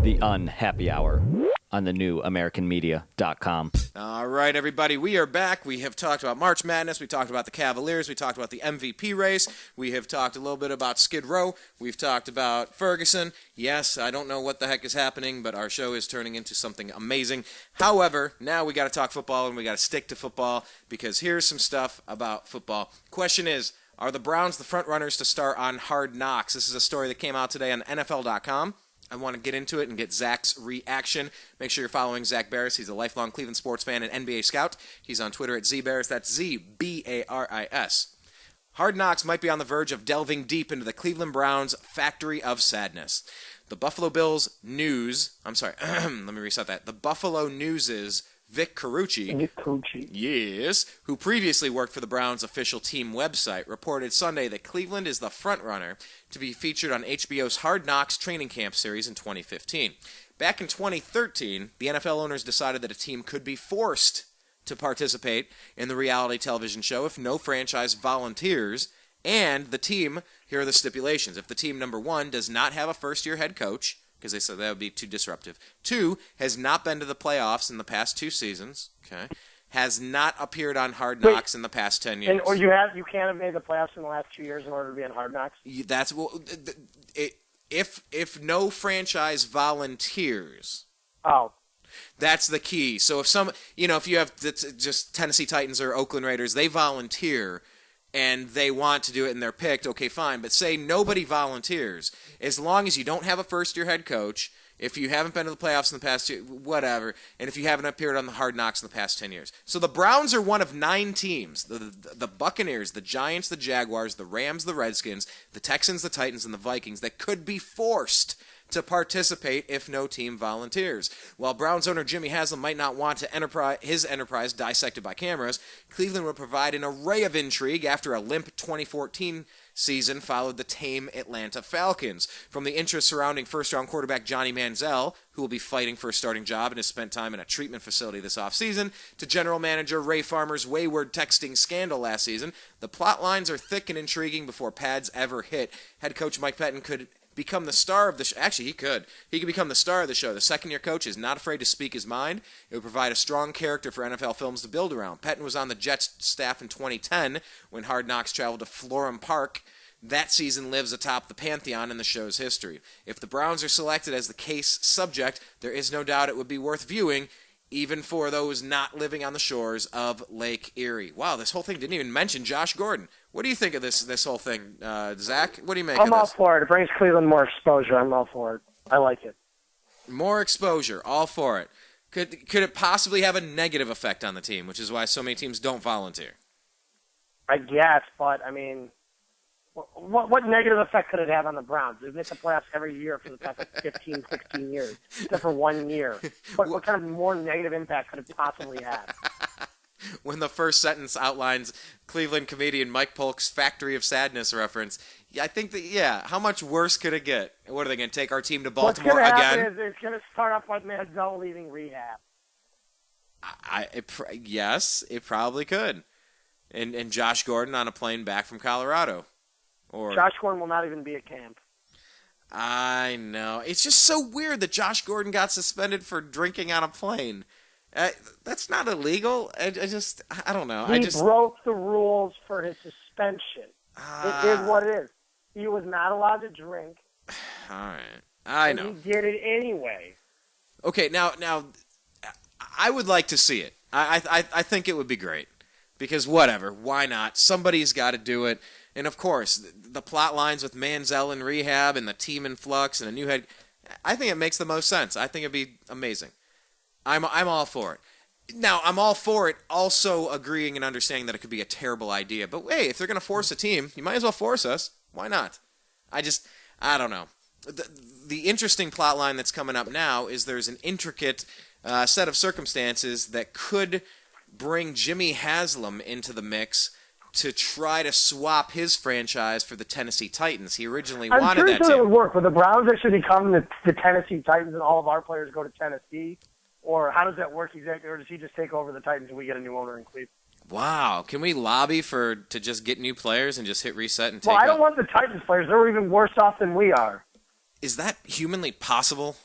The Unhappy Hour on the new AmericanMedia.com. All right, everybody, we are back. We have talked about March Madness. We talked about the Cavaliers. We talked about the MVP race. We have talked a little bit about Skid Row. We've talked about Ferguson. Yes, I don't know what the heck is happening, but our show is turning into something amazing. However, now we got to talk football, and we got to stick to football, because here's some stuff about football. Question is, are the Browns the front runners to start on Hard Knocks? This is a story that came out today on NFL.com. I want to get into it and get Zak's reaction. Make sure you're following Zak Baris. He's a lifelong Cleveland sports fan and NBA scout. He's on Twitter at ZBaris. That's Z-B-A-R-I-S. Hard Knocks might be on the verge of delving deep into the Cleveland Browns' factory of sadness. The Buffalo News, let me reset that. The Buffalo News' Vic Carucci, yes, who previously worked for the Browns' official team website, reported Sunday that Cleveland is the frontrunner to be featured on HBO's Hard Knocks training camp series in 2015. Back in 2013, the NFL owners decided that a team could be forced to participate in the reality television show if no franchise volunteers, and the team, here are the stipulations. If the team, number one, does not have a first-year head coach, because they said that would be too disruptive. 2, has not been to the playoffs in the past 2 seasons. Okay, has not appeared on Hard Knocks in the past 10 years. Or you can't have made the playoffs in the last 2 years in order to be on Hard Knocks. That's if no franchise volunteers. Oh. That's the key. So if you have just Tennessee Titans or Oakland Raiders, they volunteer and they want to do it and they're picked, okay, fine. But say nobody volunteers, as long as you don't have a first-year head coach, if you haven't been to the playoffs in the past 2, whatever, and if you haven't appeared on the Hard Knocks in the past 10 years. So the Browns are one of 9 teams, the Buccaneers, the Giants, the Jaguars, the Rams, the Redskins, the Texans, the Titans, and the Vikings, that could be forced to participate if no team volunteers. While Browns owner Jimmy Haslam might not want his enterprise dissected by cameras, Cleveland would provide an array of intrigue after a limp 2014 season followed the tame Atlanta Falcons. From the interest surrounding first-round quarterback Johnny Manziel, who will be fighting for a starting job and has spent time in a treatment facility this offseason, to general manager Ray Farmer's wayward texting scandal last season, the plot lines are thick and intriguing before pads ever hit. Head coach Mike Pettin could become the star of the show. Actually, he could. He could become the star of the show. The second-year coach is not afraid to speak his mind. It would provide a strong character for NFL films to build around. Pettin was on the Jets staff in 2010 when Hard Knocks traveled to Florham Park. That season lives atop the pantheon in the show's history. If the Browns are selected as the case subject, there is no doubt it would be worth viewing, even for those not living on the shores of Lake Erie. Wow, this whole thing didn't even mention Josh Gordon. What do you think of this whole thing, Zach? What do you make of this? I'm all for it. It brings Cleveland more exposure. I'm all for it. I like it. More exposure. All for it. Could it possibly have a negative effect on the team, which is why so many teams don't volunteer? I guess, but, I mean, what negative effect could it have on the Browns? They've missed the playoffs every year for the past 15, 16 years, except for 1 year. What kind of more negative impact could it possibly have? When the first sentence outlines Cleveland comedian Mike Polk's Factory of Sadness reference, I think that, how much worse could it get? What are they going to take our team to Baltimore again? What's going to happen is it's going to start off with Manziel leaving rehab. Yes, it probably could. And Josh Gordon on a plane back from Colorado. Or Josh Gordon will not even be at camp. I know. It's just so weird that Josh Gordon got suspended for drinking on a plane. That's not illegal. I don't know. He broke the rules for his suspension. It is what it is. He was not allowed to drink. All right. I know. He did it anyway. Okay, now, I would like to see it. I think it would be great. Because whatever, why not? Somebody's got to do it. And of course, the plot lines with Manziel and Rehab and the team in flux and a new head, I think it makes the most sense. I think it'd be amazing. I'm all for it. Now, I'm all for it also agreeing and understanding that it could be a terrible idea. But hey, if they're going to force a team, you might as well force us. Why not? I don't know. The interesting plot line that's coming up now is there's an intricate set of circumstances that could bring Jimmy Haslam into the mix to try to swap his franchise for the Tennessee Titans. He originally wanted that team. It would work. Would the Browns actually become the Tennessee Titans and all of our players go to Tennessee? Or how does that work exactly? Or does he just take over the Titans and we get a new owner in Cleveland? Wow. Can we lobby to just get new players and just hit reset and take I don't want the Titans players. They're even worse off than we are. Is that humanly possible?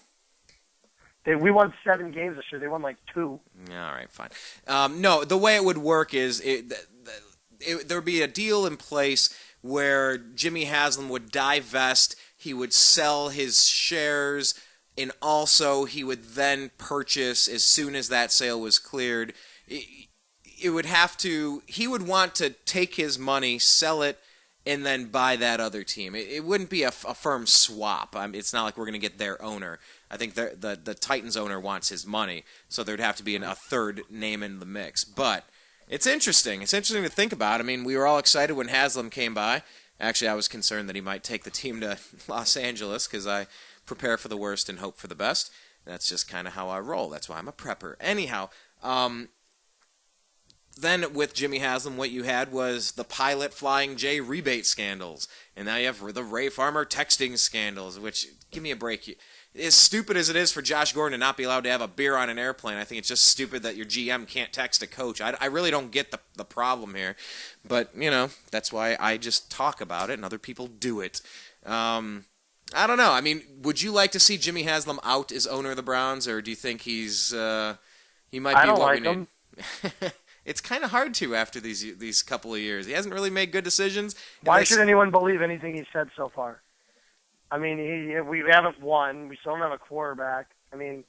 We won 7 games this year. They won like 2. Yeah, all right, fine. No, the way it would work is there would be a deal in place where Jimmy Haslam would divest, he would sell his shares, and also he would then purchase as soon as that sale was cleared. He would want to take his money, sell it, and then buy that other team. It wouldn't be a firm swap. It's not like we're going to get their owner. I think the Titans owner wants his money, so there'd have to be a third name in the mix. But it's interesting. It's interesting to think about. I mean, we were all excited when Haslam came by. Actually, I was concerned that he might take the team to Los Angeles because I prepare for the worst and hope for the best. That's just kind of how I roll. That's why I'm a prepper. Anyhow, then with Jimmy Haslam, what you had was the Pilot Flying J rebate scandals. And now you have the Ray Farmer texting scandals, which, give me a break. As stupid as it is for Josh Gordon to not be allowed to have a beer on an airplane, I think it's just stupid that your GM can't text a coach. I really don't get the problem here. But, that's why I just talk about it and other people do it. I don't know. I mean, would you like to see Jimmy Haslam out as owner of the Browns, or do you think he might be what we need? Him. It's kind of hard to after these couple of years. He hasn't really made good decisions. Why should anyone believe anything he's said so far? I mean, we haven't won. We still don't have a quarterback. I mean,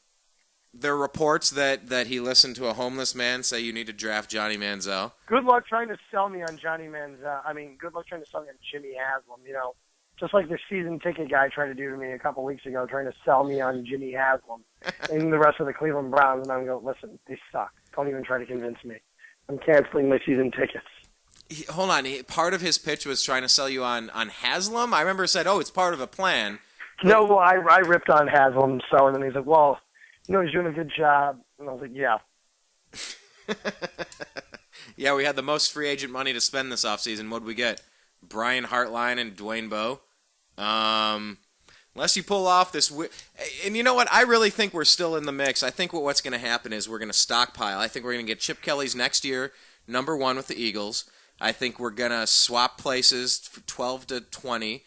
there are reports that he listened to a homeless man say you need to draft Johnny Manziel. Good luck trying to sell me on Johnny Manziel. I mean, good luck trying to sell me on Jimmy Haslam. Just like the season ticket guy tried to do to me a couple weeks ago, trying to sell me on Jimmy Haslam and the rest of the Cleveland Browns. And I'm going, listen, they suck. Don't even try to convince me. I'm canceling my season tickets. Hold on. Part of his pitch was trying to sell you on Haslam? I remember it said, it's part of a plan. No, well, I ripped on Haslam, and then he's like, well, he's doing a good job. And I was like, yeah. Yeah, we had the most free agent money to spend this offseason. What'd we get? Brian Hartline and Dwayne Bowe. Unless you pull off this... And you know what? I really think we're still in the mix. I think what's going to happen is we're going to stockpile. I think we're going to get Chip Kelly's next year, number 1 with the Eagles. I think we're going to swap places for 12 to 20.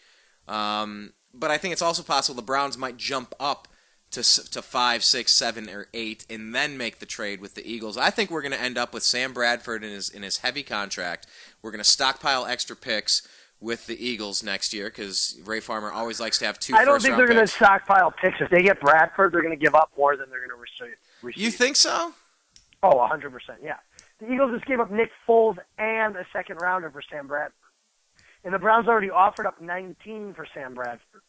But I think it's also possible the Browns might jump up to 5, 6, 7, or 8 and then make the trade with the Eagles. I think we're going to end up with Sam Bradford in his heavy contract. We're going to stockpile extra picks with the Eagles next year because Ray Farmer always likes to have 2 I don't think they're going to picks. stockpile picks. If they get Bradford, they're going to give up more than they're going to receive. You think so? Oh, 100%, yeah. The Eagles just gave up Nick Foles and a second rounder for Sam Bradford. And the Browns already offered up 19 for Sam Bradford.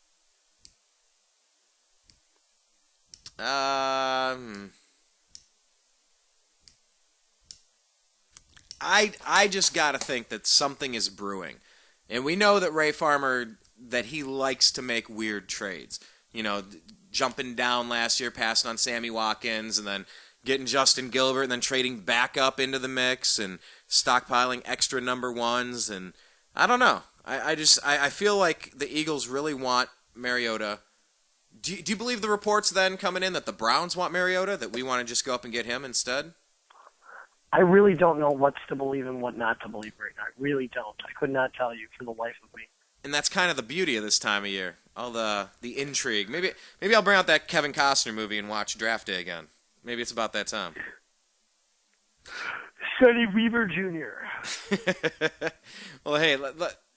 I just got to think that something is brewing. And we know that Ray Farmer, that he likes to make weird trades. Jumping down last year, passing on Sammy Watkins, and then getting Justin Gilbert, and then trading back up into the mix, and stockpiling extra number 1s. And I don't know. I feel like the Eagles really want Mariota. Do you believe the reports then coming in that the Browns want Mariota, that we want to just go up and get him instead? I really don't know what's to believe and what not to believe right now. I really don't. I could not tell you for the life of me. And that's kind of the beauty of this time of year. All the intrigue. Maybe I'll bring out that Kevin Costner movie and watch Draft Day again. Maybe it's about that time. Sonny Weaver Jr. Well, hey,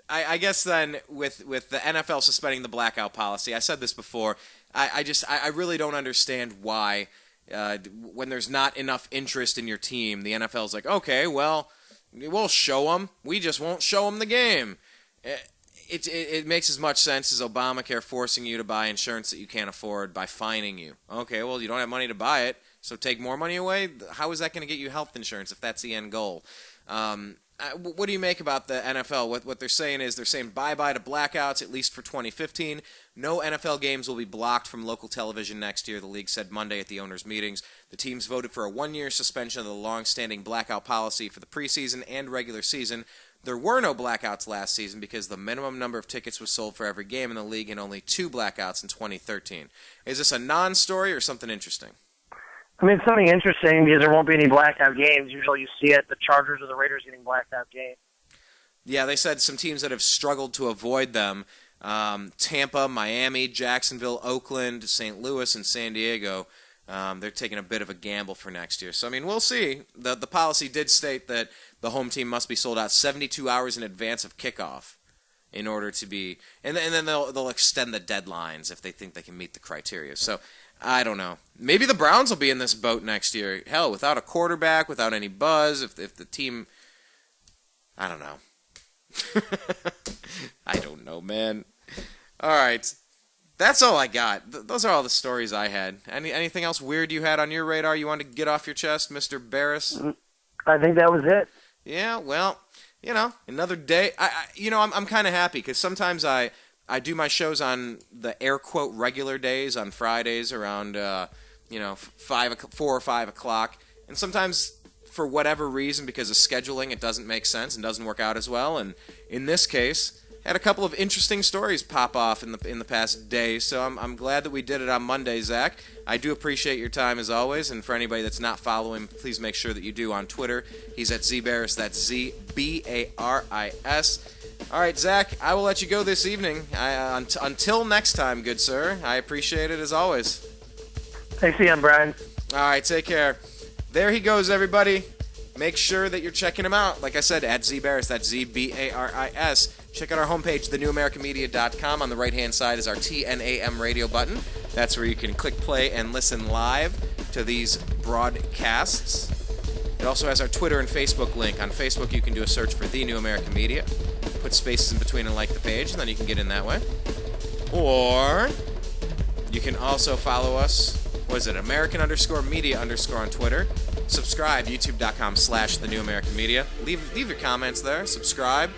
I guess then with the NFL suspending the blackout policy, I said this before, I really don't understand why when there's not enough interest in your team, the NFL's like, okay, well, we'll show them. We just won't show them the game. It makes as much sense as Obamacare forcing you to buy insurance that you can't afford by fining you. Okay, well, you don't have money to buy it, so take more money away? How is that going to get you health insurance if that's the end goal? What do you make about the NFL? What they're saying is they're saying bye-bye to blackouts, at least for 2015. No NFL games will be blocked from local television next year, the league said Monday at the owners' meetings. The teams voted for a 1-year suspension of the long-standing blackout policy for the preseason and regular season. There were no blackouts last season because the minimum number of tickets was sold for every game in the league and only 2 blackouts in 2013. Is this a non-story or something interesting? I mean, it's something interesting because there won't be any blackout games. Usually you see it, the Chargers or the Raiders getting blackout games. Yeah, they said some teams that have struggled to avoid them, Tampa, Miami, Jacksonville, Oakland, St. Louis, and San Diego, They're taking a bit of a gamble for next year. So, I mean, we'll see. The policy did state that the home team must be sold out 72 hours in advance of kickoff in order to be... And then they'll extend the deadlines if they think they can meet the criteria. So, I don't know. Maybe the Browns will be in this boat next year. Hell, without a quarterback, without any buzz, if the team... I don't know. I don't know, man. All right. That's all I got. Those are all the stories I had. Anything else weird you had on your radar you wanted to get off your chest, Mr. Baris? I think that was it. Yeah, well, another day. I'm kind of happy because sometimes I do my shows on the air quote regular days on Fridays around 4 or 5 o'clock, and sometimes for whatever reason because of scheduling it doesn't make sense and doesn't work out as well. And in this case, had a couple of interesting stories pop off in the past day, so I'm glad that we did it on Monday, Zach. I do appreciate your time as always, and for anybody that's not following, please make sure that you do on Twitter. He's at Zbaris, that's ZBARIS. All right, Zach, I will let you go this evening. Until next time, good sir. I appreciate it as always. Thanks again, Brian. All right, take care. There he goes, everybody. Make sure that you're checking him out. Like I said, at Zbaris, that's ZBARIS. Check out our homepage, thenewamericanmedia.com. On the right-hand side is our TNAM radio button. That's where you can click play and listen live to these broadcasts. It also has our Twitter and Facebook link. On Facebook, you can do a search for The New American Media. Put spaces in between and like the page, and then you can get in that way. Or you can also follow us, American_media_ on Twitter. Subscribe, youtube.com/The New American Media. Leave your comments there. Subscribe.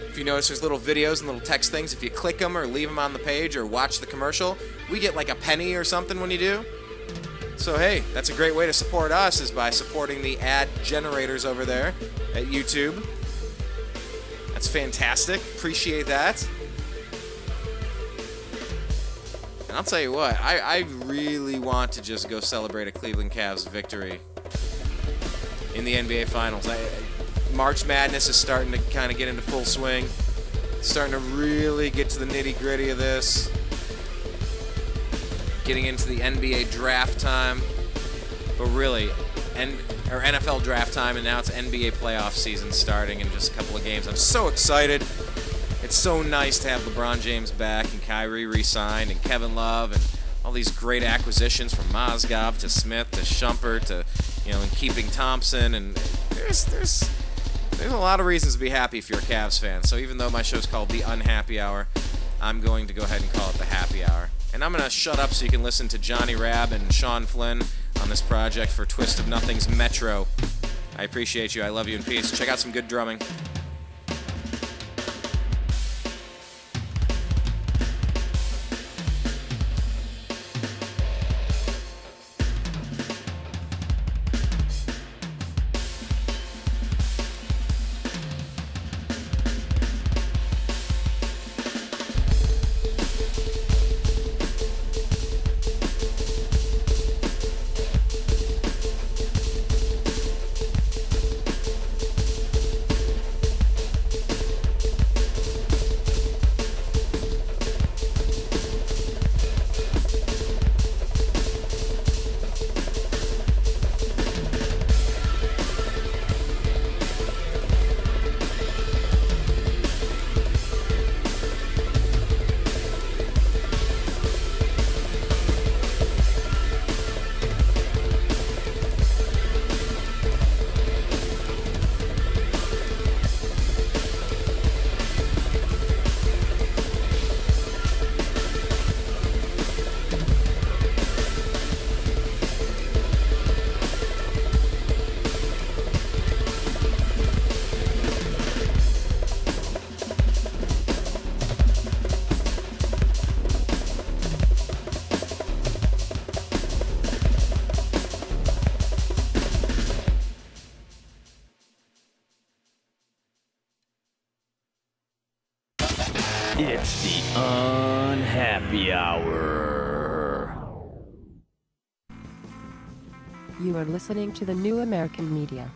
If you notice there's little videos and little text things, if you click them or leave them on the page or watch the commercial, we get like a penny or something when you do. So hey, that's a great way to support us is by supporting the ad generators over there at YouTube. That's fantastic. Appreciate that. And I'll tell you what, I really want to just go celebrate a Cleveland Cavs victory in the NBA Finals. March Madness is starting to kind of get into full swing. Starting to really get to the nitty-gritty of this. Getting into the NBA draft time. But really, NFL draft time, and now it's NBA playoff season starting in just a couple of games. I'm so excited. It's so nice to have LeBron James back and Kyrie re-signed and Kevin Love and all these great acquisitions from Mozgov to Smith to Shumpert to, and keeping Thompson. And there's a lot of reasons to be happy if you're a Cavs fan. So even though my show's called The Unhappy Hour, I'm going to go ahead and call it The Happy Hour. And I'm going to shut up so you can listen to Johnny Rab and Sean Flynn on this project for Twist of Nothing's Metro. I appreciate you. I love you, and peace. Check out some good drumming. It's the Unhappy Hour. You are listening to The New American Media.